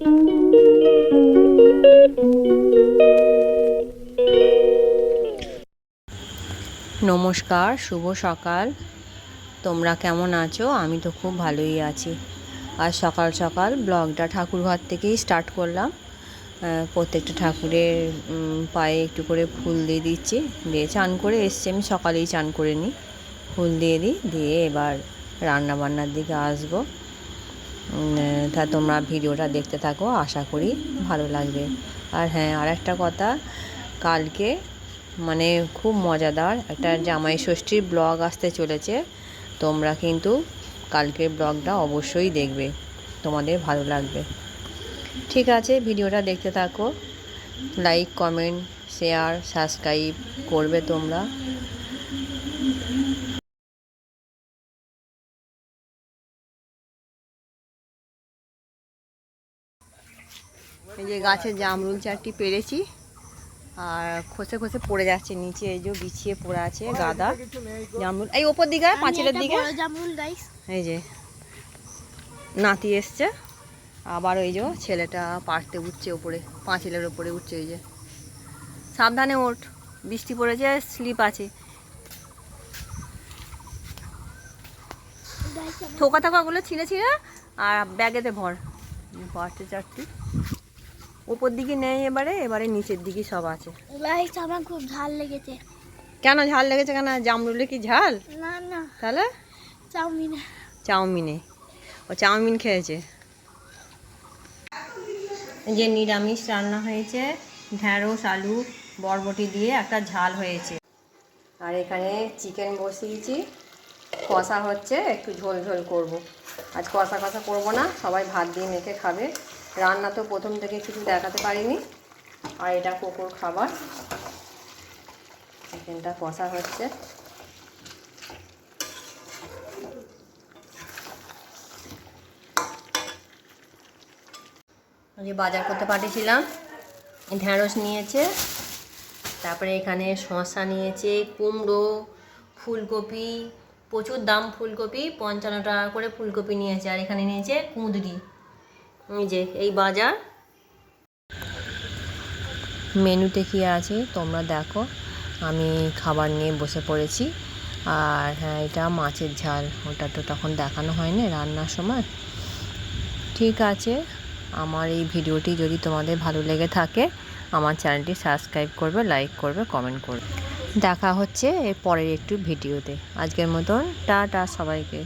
নমস্কার, শুভ সকাল। তোমরা কেমন আছো? আমি তো খুব ভালোই আছি। আজ সকাল সকাল ব্লগটা ঠাকুরঘর থেকেই স্টার্ট করলাম। প্রত্যেকটা ঠাকুরের পায়ে একটু করে ফুল দিয়ে দিচ্ছি, দিয়ে চান করে এসছি। আমি সকালেই চান করে নিই, ফুল দিয়ে দিই, দিয়ে এবার রান্নাবান্নার দিকে আসবো। তা তোমরা ভিডিওটা দেখতে থাকো, আশা করি ভালো লাগবে। আর হ্যাঁ, আর একটা কথা, কালকে মানে খুব মজাদার একটা জামাই ষষ্ঠীর ব্লগ আসতে চলেছে। তোমরা কিন্তু কালকের ব্লগটা অবশ্যই দেখবে, তোমাদের ভালো লাগবে। ঠিক আছে, ভিডিওটা দেখতে থাকো। লাইক, কমেন্ট, শেয়ার, সাবস্ক্রাইব করবে তোমরা। এই যে গাছের জামরুল চারটি পেরেছি, আর খসে খসে পড়ে যাচ্ছে নিচে। এই যে বিছিয়ে পড়ে আছে গাদা জামরুল। এই ওপর দিকে, পাঁচিলের দিকে এই যে নাতি এসছে, আবার ওই যে ছেলেটা পাড়তে উঠছে ওপরে, পাঁচিলের ওপরে উঠছে। এই যে সাবধানে ওঠ, বৃষ্টি পড়েছে, স্লিপ আছে। থোকা থাকাগুলো ছিঁড়ে ছিঁড়ে আর ব্যাগেতে ভর। পাড়তে চারটি ওপর দিকে নেই, এবারে নিচের দিকে সব আছে। আমার খুব ঝাল লেগেছে। কেন ঝাল লেগেছে? কেন, জামরুলে কি ঝাল? না না, তাহলে চাউমিনে ও চাউমিন খেয়েছে। যে নিরামিষ রান্না হয়েছে, ঢ্যাঁড়স, আলু, বরবটি দিয়ে একটা ঝাল হয়েছে। আর এখানে চিকেন বসিয়েছি, কষা হচ্ছে, একটু ঝোল ঝোল করব। আজ কষা কষা করবো না, সবাই ভাত দিয়ে মেখে খাবে। রান্না তো প্রথম থেকে কিছু দেখাতে পারিনি। আর এটা কুকুর খাবার। চিকেনটা কষা হচ্ছে। যে বাজার করতে পাঠিয়েছিলাম, ঢ্যাঁড়স নিয়েছে, তারপরে এখানে শসা নিয়েছে, কুমড়ো, ফুলকপি, প্রচুর দাম ফুলকপি, 55 টাকা করে ফুলকপি নিয়েছে। আর এখানে নিয়েছে কুঁদরি। এই যে এই বাজার। মেনুতে কী আছে তোমরা দেখো। আমি খাবার নিয়ে বসে পড়েছি। আর হ্যাঁ, এটা মাছের ঝাল, ওটা তো তখন দেখানো হয়নি রান্নার সময়। ঠিক আছে, আমার এই ভিডিওটি যদি তোমাদের ভালো লেগে থাকে, আমার চ্যানেলটি সাবস্ক্রাইব করবে, লাইক করবে, কমেন্ট করবে। দেখা হচ্ছে এর পরের একটু ভিডিওতে। আজকের মতন টাটা সবাইকে।